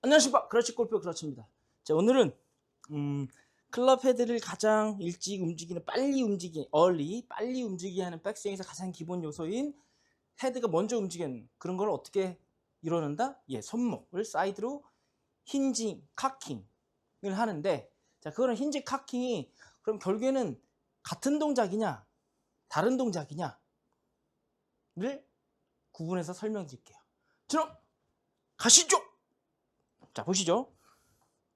안녕하십니까. 크러치 골프 크러치입니다. 자, 오늘은 클럽 헤드를 가장 일찍 움직이는, 빨리 움직이게 하는 백스윙에서 가장 기본 요소인 헤드가 먼저 움직이는 그런 걸 어떻게 이루는다? 예, 손목을 사이드로 힌징, 카킹을 하는데, 자, 그거는 힌징, 카킹이 그럼 결국에는 같은 동작이냐, 다른 동작이냐를 구분해서 설명드릴게요. 그럼 가시죠. 자, 보시죠.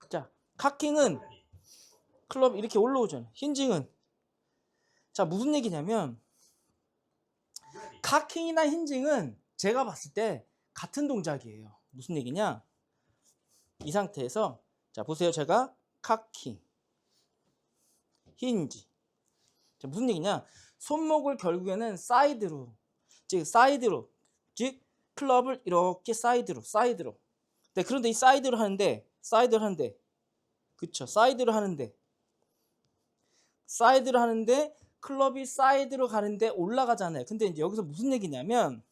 자, 카킹은 클럽 이렇게 올라오잖아요. 힌징은, 자, 무슨 얘기냐면 카킹이나 힌징은 제가 봤을 때 같은 동작이에요. 무슨 얘기냐? 이 상태에서, 자, 보세요. 제가 카킹, 힌지. 자, 무슨 얘기냐? 손목을 결국에는 사이드로, 즉 클럽을 이렇게 사이드로. 네, 그런데 이 사이드로 하는데, 그쵸? 사이드로 하는데 클럽이 사이드로 가는데 올라가잖아요. 근데 이제 여기서 무슨 얘기냐면,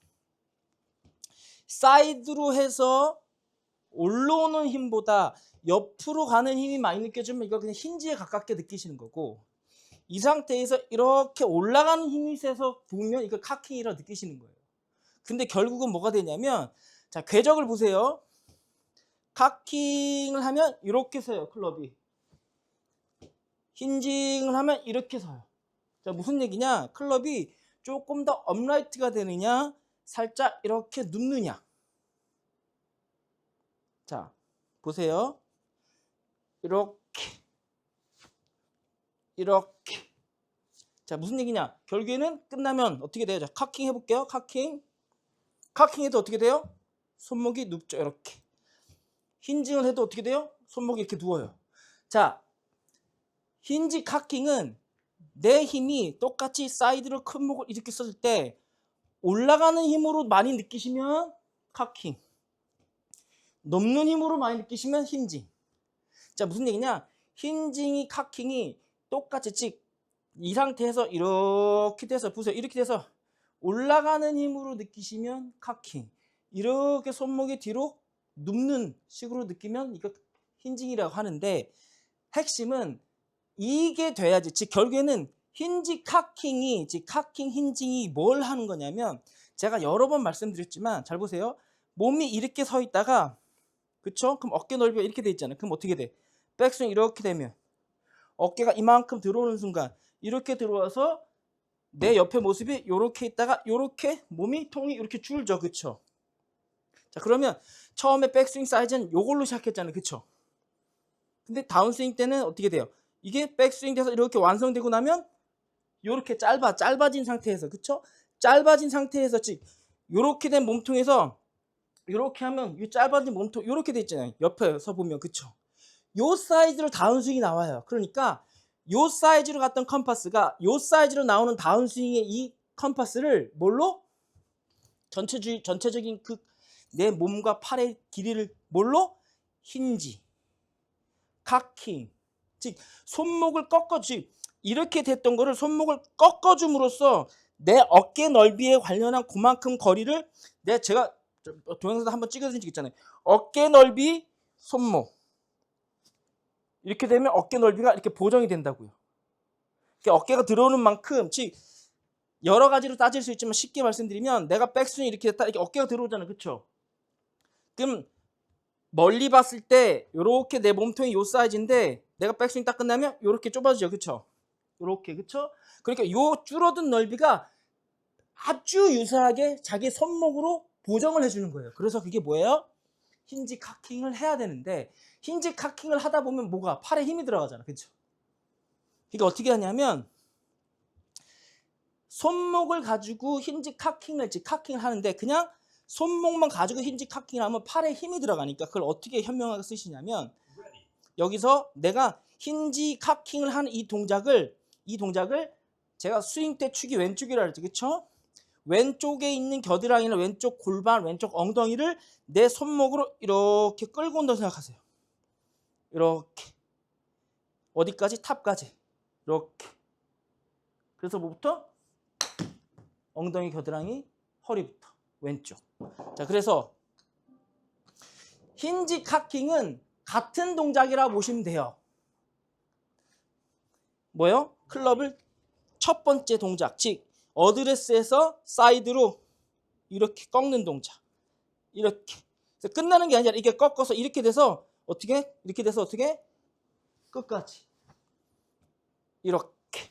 사이드로 해서 올라오는 힘보다 옆으로 가는 힘이 많이 느껴지면 이거 그냥 힌지에 가깝게 느끼시는 거고, 이 상태에서 이렇게 올라가는 힘이 세서 보면 이거 카킹이라 느끼시는 거예요. 근데 결국은 뭐가 되냐면, 자, 궤적을 보세요. 카킹을 하면 이렇게 서요, 클럽이. 힌징을 하면 이렇게 서요. 자, 무슨 얘기냐? 클럽이 조금 더 업라이트가 되느냐, 살짝 이렇게 눕느냐. 자, 보세요. 이렇게. 자, 무슨 얘기냐? 결국에는 끝나면 어떻게 돼요? 자, 카킹 해볼게요. 카킹해도 어떻게 돼요? 손목이 눕죠. 이렇게. 힌징을 해도 어떻게 돼요? 손목이 이렇게 누워요. 자, 힌지 카킹은 내 힘이 똑같이 사이드로 큰 목을 이렇게 썼을 때 올라가는 힘으로 많이 느끼시면 카킹, 넘는 힘으로 많이 느끼시면 힌징. 자, 무슨 얘기냐? 힌징이 카킹이 똑같이, 즉 이 상태에서 이렇게 돼서, 보세요. 이렇게 돼서 올라가는 힘으로 느끼시면 카킹, 이렇게 손목이 뒤로 눕는 식으로 느끼면 이거 힌징이라고 하는데, 핵심은 이게 돼야지. 즉 결국에는 힌지 카킹이, 즉 카킹 힌징이 뭘 하는 거냐면, 제가 여러 번 말씀드렸지만 잘 보세요. 몸이 이렇게 서 있다가, 그쵸? 그럼 어깨 넓이가 이렇게 돼 있잖아요. 그럼 어떻게 돼? 백스윙 이렇게 되면 어깨가 이만큼 들어오는 순간 이렇게 들어와서 내 옆에 모습이 이렇게 있다가 이렇게 몸이 통이 이렇게 줄죠. 그쵸? 자, 그러면 처음에 백스윙 사이즈는 이걸로 시작했잖아요. 그쵸? 근데 다운스윙 때는 어떻게 돼요? 이게 백스윙 돼서 이렇게 완성되고 나면 이렇게 짧아진 상태에서, 그쵸? 짧아진 상태에서, 즉 이렇게 된 몸통에서 이렇게 하면 이 짧아진 몸통 이렇게 돼 있잖아요. 옆에서 보면, 그쵸? 요 사이즈로 다운스윙이 나와요. 그러니까 요 사이즈로 갔던 컴파스가 요 사이즈로 나오는 다운스윙의 이 컴파스를 뭘로? 전체적인 그 내 몸과 팔의 길이를 뭘로? 힌지, 카킹, 즉 손목을 즉 이렇게 됐던 거를 손목을 꺾어줌으로써 내 어깨 넓이에 관련한 그만큼 거리를, 제가 동영상도 한번 찍어드린 적 있잖아요. 어깨 넓이, 손목, 이렇게 되면 어깨 넓이가 이렇게 보정이 된다고요. 어깨가 들어오는 만큼, 즉 여러 가지로 따질 수 있지만 쉽게 말씀드리면, 내가 백스윙 이렇게 됐다, 이렇게 어깨가 들어오잖아요. 그쵸? 그럼 멀리 봤을 때 이렇게 내 몸통이 요 사이즈인데 내가 백스윙 딱 끝나면 이렇게 좁아지죠. 그쵸? 이렇게, 그쵸? 그러니까 요 줄어든 넓이가 아주 유사하게 자기 손목으로 보정을 해주는 거예요. 그래서 그게 뭐예요? 힌지 카킹을 해야 되는데, 힌지 카킹을 하다 보면 뭐가? 팔에 힘이 들어가잖아. 그쵸? 그러니까 어떻게 하냐면, 손목을 가지고 힌지 카킹을 하는데, 그냥 손목만 가지고 힌지 카킹을 하면 팔에 힘이 들어가니까 그걸 어떻게 현명하게 쓰시냐면, 여기서 내가 힌지 카킹을 하는 이 동작을 제가 스윙 때 축이 왼쪽이라 그랬죠. 그쵸? 왼쪽에 있는 겨드랑이나 왼쪽 골반, 왼쪽 엉덩이를 내 손목으로 이렇게 끌고 온다고 생각하세요. 이렇게. 어디까지? 탑까지. 이렇게. 그래서 뭐부터? 엉덩이, 겨드랑이, 허리부터. 왼쪽. 자, 그래서 힌지 카킹은 같은 동작이라고 보시면 돼요. 뭐요? 클럽을 첫 번째 동작, 즉 어드레스에서 사이드로 이렇게 꺾는 동작. 이렇게. 그래서 끝나는 게 아니라 이렇게 꺾어서 이렇게 돼서 어떻게? 이렇게 돼서 어떻게? 끝까지. 이렇게.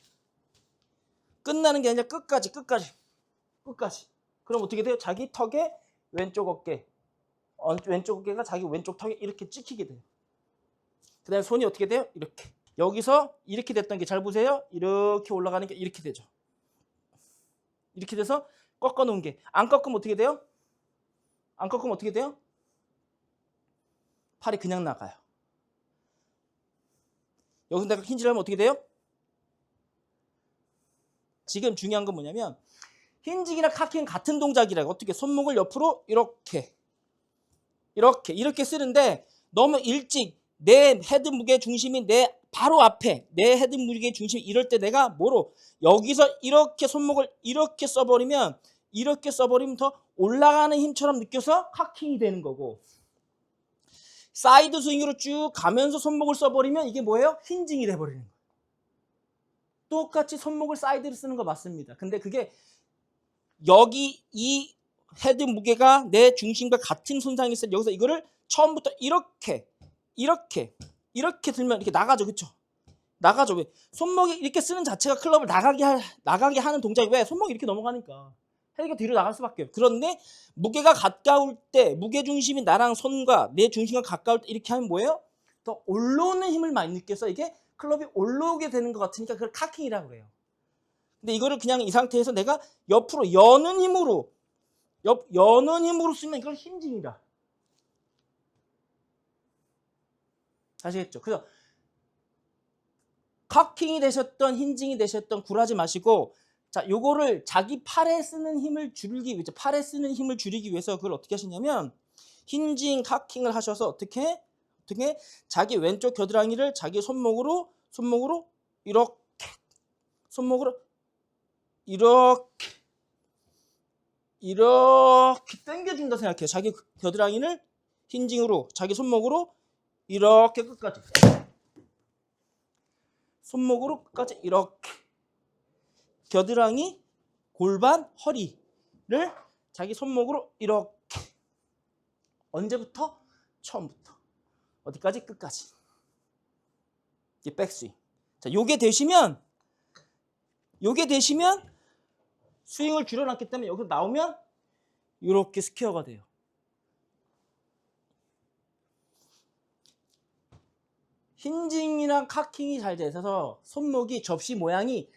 끝나는 게 아니라 끝까지. 그럼 어떻게 돼요? 자기 턱에 왼쪽 어깨. 왼쪽 어깨가 자기 왼쪽 턱에 이렇게 찍히게 돼요. 그 다음에 손이 어떻게 돼요? 이렇게. 여기서 이렇게 됐던 게 잘 보세요. 이렇게 올라가는 게 이렇게 되죠. 이렇게 돼서 꺾어 놓은 게. 안 꺾으면 어떻게 돼요? 안 꺾으면 어떻게 돼요? 팔이 그냥 나가요. 여기서 내가 힌지를 하면 어떻게 돼요? 지금 중요한 건 뭐냐면 힌지기나 카킹은 같은 동작이라고. 어떻게? 손목을 옆으로 이렇게 쓰는데 너무 일찍 내 헤드 무게 중심이 내 바로 앞에 내 헤드 무게 중심이 이럴 때 내가 뭐로 여기서 이렇게 손목을 이렇게 써버리면 더 올라가는 힘처럼 느껴서 카킹이 되는 거고, 사이드 스윙으로 쭉 가면서 손목을 써버리면 이게 뭐예요? 힌징이 돼버리는 거예요. 똑같이 손목을 사이드로 쓰는 거 맞습니다. 근데 그게 여기 이 헤드 무게가 내 중심과 같은 손상이 있어요. 여기서 이거를 처음부터 이렇게 들면 이렇게 나가죠. 그쵸? 나가죠. 왜? 손목이 이렇게 쓰는 자체가 클럽을 나가게 하는 동작이 왜? 손목이 이렇게 넘어가니까 헤드가 뒤로 나갈 수밖에 없어요. 그런데 무게가 가까울 때, 무게 중심이 나랑 손과 내 중심과 가까울 때 이렇게 하면 뭐예요? 더 올라오는 힘을 많이 느껴서 이게 클럽이 올라오게 되는 것 같으니까 그걸 카킹이라고 그래요. 근데 이거를 그냥 이 상태에서 내가 옆으로 여는 힘으로 쓰면 이걸 힌징이다. 아시겠죠? 그래서 카킹이 되셨던 힌징이 되셨던 굴하지 마시고, 자, 요거를 자기 팔에 쓰는 힘을 줄이기 위해서 그걸 어떻게 하시냐면 힌징, 카킹을 하셔서 어떻게 자기 왼쪽 겨드랑이를 자기 손목으로 이렇게 당겨준다 생각해요. 자기 겨드랑이를 힌징으로 자기 손목으로 이렇게 끝까지, 손목으로 끝까지 이렇게 겨드랑이, 골반, 허리를 자기 손목으로 이렇게. 언제부터? 처음부터 어디까지? 끝까지. 이게 백스윙. 자, 요게 되시면 스윙을 줄여놨기 때문에 여기서 나오면 이렇게 스퀘어가 돼요. 힌징이랑 카킹이 잘 돼서 손목이 접시 모양이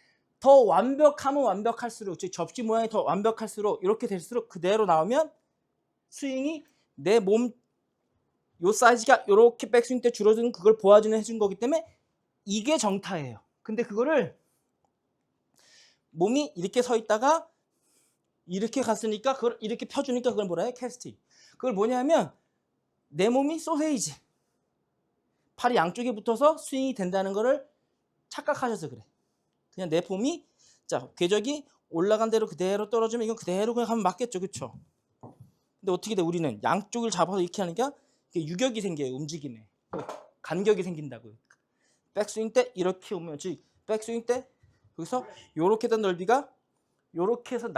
더 완벽하면 완벽할수록, 즉 접시 모양이 더 완벽할수록 이렇게 될수록 그대로 나오면 스윙이 내 몸 요 사이즈가 이렇게 백스윙 때 줄어드는 그걸 보아주는 해준 거기 때문에 이게 정타예요. 근데 그거를 몸이 이렇게 서 있다가 이렇게 갔으니까 그걸 이렇게 펴주니까 그걸 뭐라 해요? 캐스팅. 그걸 뭐냐면 내 몸이 소세이지, 팔이 양쪽에 붙어서 스윙이 된다는 거를 착각하셔서 그래. 그냥 내 몸이, 자, 궤적이 올라간 대로 그대로 떨어지면 이건 그대로 그냥 하면 맞겠죠. 그쵸? 근데 어떻게 돼? 우리는 양쪽을 잡아서 이렇게 하니까 유격이 생겨요. 움직임에 간격이 생긴다고요. 백스윙 때 이렇게 오면, 즉 백스윙 때 여기서 요렇게 된 넓이가 요렇게 해서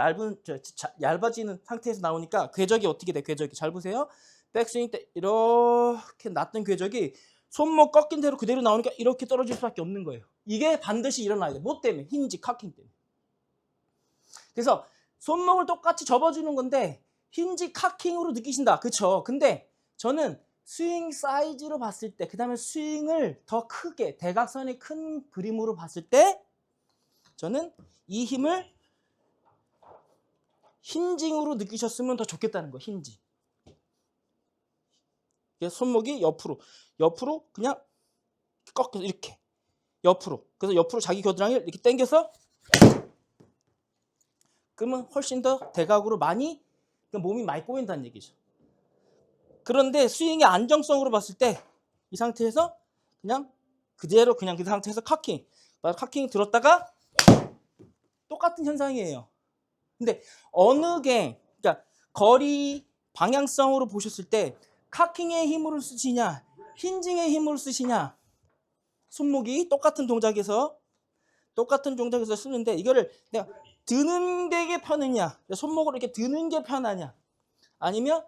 얇아지는 상태에서 나오니까 궤적이 어떻게 돼? 궤적이 잘 보세요. 백스윙 때 이렇게 놨던 궤적이 손목 꺾인 대로 그대로 나오니까 이렇게 떨어질 수밖에 없는 거예요. 이게 반드시 일어나야 돼. 뭐 때문에? 힌지, 카킹 때문에. 그래서 손목을 똑같이 접어주는 건데 힌지, 카킹으로 느끼신다. 그쵸? 근데 저는 스윙 사이즈로 봤을 때, 그 다음에 스윙을 더 크게 대각선의 큰 그림으로 봤을 때 저는 이 힘을 힌징으로 느끼셨으면 더 좋겠다는 거예요. 힌지. 손목이 옆으로 그냥 꺾여서 이렇게 옆으로. 그래서 옆으로 자기 겨드랑이를 이렇게 당겨서, 그러면 훨씬 더 대각으로 많이 몸이 많이 꼬인다는 얘기죠. 그런데 스윙의 안정성으로 봤을 때 이 상태에서 그냥 그대로 그냥 그 상태에서 카킹 들었다가 똑같은 현상이에요. 근데 어느 게, 그러니까 거리 방향성으로 보셨을 때 카킹의 힘으로 쓰시냐, 힌징의 힘으로 쓰시냐. 손목이 똑같은 동작에서 쓰는데 이거를 내가 드는 게 편하냐, 손목으로 이렇게 드는 게 편하냐, 아니면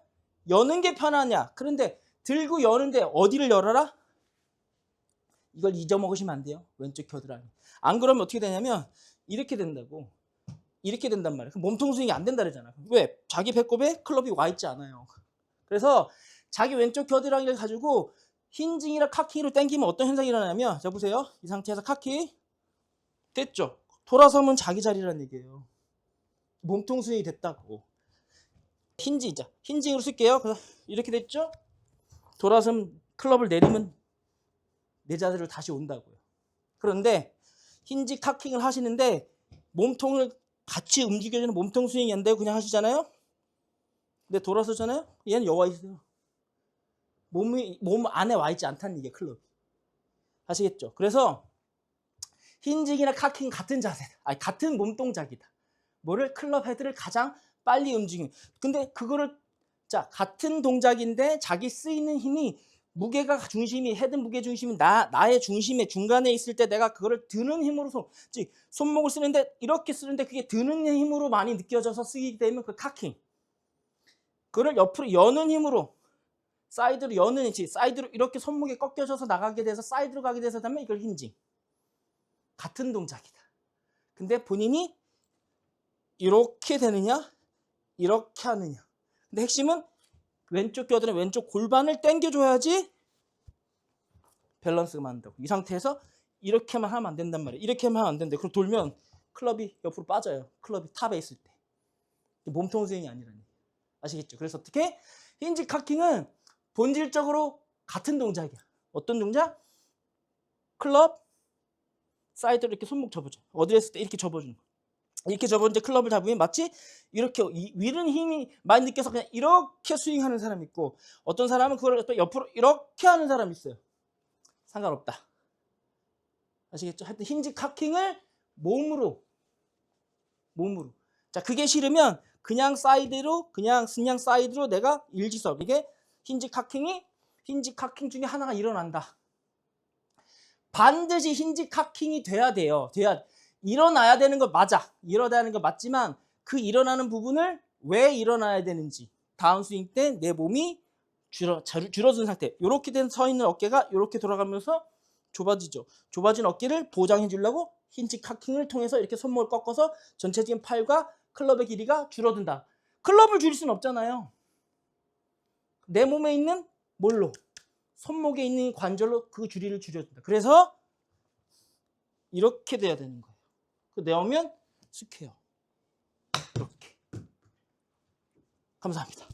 여는 게 편하냐. 그런데 들고 여는데 어디를 열어라? 이걸 잊어먹으시면 안 돼요. 왼쪽 겨드랑이. 안 그러면 어떻게 되냐면 이렇게 된다고. 이렇게 된단 말이에요. 몸통 스윙이 안 된다 그러잖아. 왜? 자기 배꼽에 클럽이 와 있지 않아요. 그래서 자기 왼쪽 겨드랑이를 가지고 힌징이랑 카킹으로 당기면 어떤 현상이 일어나냐면, 자 보세요. 이 상태에서 카킹 됐죠? 돌아서면 자기 자리라는 얘기예요. 몸통 스윙이 됐다고. 힌징으로 쓸게요. 그래서 이렇게 됐죠? 돌아서면 클럽을 내리면 내 자리로 다시 온다고요. 그런데 힌지 카킹을 하시는데 몸통을 같이 움직여주는 몸통 스윙이 안 되고 그냥 하시잖아요. 근데 돌아서잖아요. 얘는 여와 있어요. 몸 안에 와 있지 않다는 얘기예요. 클럽이. 아시겠죠? 그래서 힌징이나 카킹 같은 자세다. 아니 같은 몸 동작이다. 뭐를? 클럽 헤드를 가장 빨리 움직이는. 근데 그거를 자 같은 동작인데 자기 쓰이는 힘이 무게가 중심이 헤드 무게 중심이 나의 중심에 중간에 있을 때 내가 그거를 드는 힘으로서 즉 손목을 쓰는데 이렇게 쓰는데 그게 드는 힘으로 많이 느껴져서 쓰이게 되면 그 카킹. 그걸 옆으로 여는 힘으로 사이드로 여는 힘, 사이드로 이렇게 손목이 꺾여져서 나가게 돼서 사이드로 가게 돼서 하면 이걸 힌징. 같은 동작이다. 근데 본인이 이렇게 되느냐 이렇게 하느냐. 근데 핵심은 왼쪽 겨드랑이 왼쪽 골반을 당겨줘야지 밸런스가 맞는다고. 이 상태에서 이렇게만 하면 안 된단 말이에요. 이렇게만 하면 안 된대. 그럼 돌면 클럽이 옆으로 빠져요. 클럽이 탑에 있을 때. 몸통 스윙이 아니라니. 아시겠죠? 그래서 어떻게? 힌지 카킹은 본질적으로 같은 동작이야. 어떤 동작? 클럽 사이드로 이렇게 손목 접어줘. 어디 했을 때 이렇게 접어주는 거. 이렇게 접었는데 클럽을 잡으면 마치 이렇게 위는 힘이 많이 느껴서 그냥 이렇게 스윙하는 사람이 있고, 어떤 사람은 그걸 또 옆으로 이렇게 하는 사람이 있어요. 상관없다. 아시겠죠? 하여튼 힌지 카킹을 몸으로. 자, 그게 싫으면 그냥 사이드로 내가 일지석. 이게 힌지 카킹 중에 하나가 일어난다. 반드시 힌지 카킹이 돼야 돼요. 일어나야 되는 거 맞아. 일어나야 하는 거 맞지만 그 일어나는 부분을 왜 일어나야 되는지, 다운 스윙 때 내 몸이 줄어든 상태. 이렇게 된 서 있는 어깨가 이렇게 돌아가면서 좁아지죠. 좁아진 어깨를 보장해 주려고 힌지 카킹을 통해서 이렇게 손목을 꺾어서 전체적인 팔과 클럽의 길이가 줄어든다. 클럽을 줄일 수는 없잖아요. 내 몸에 있는 뭘로? 손목에 있는 관절로 그 줄이를 줄여준다. 그래서 이렇게 돼야 되는 거예요. 그 내오면 스퀘어. 이렇게. 감사합니다.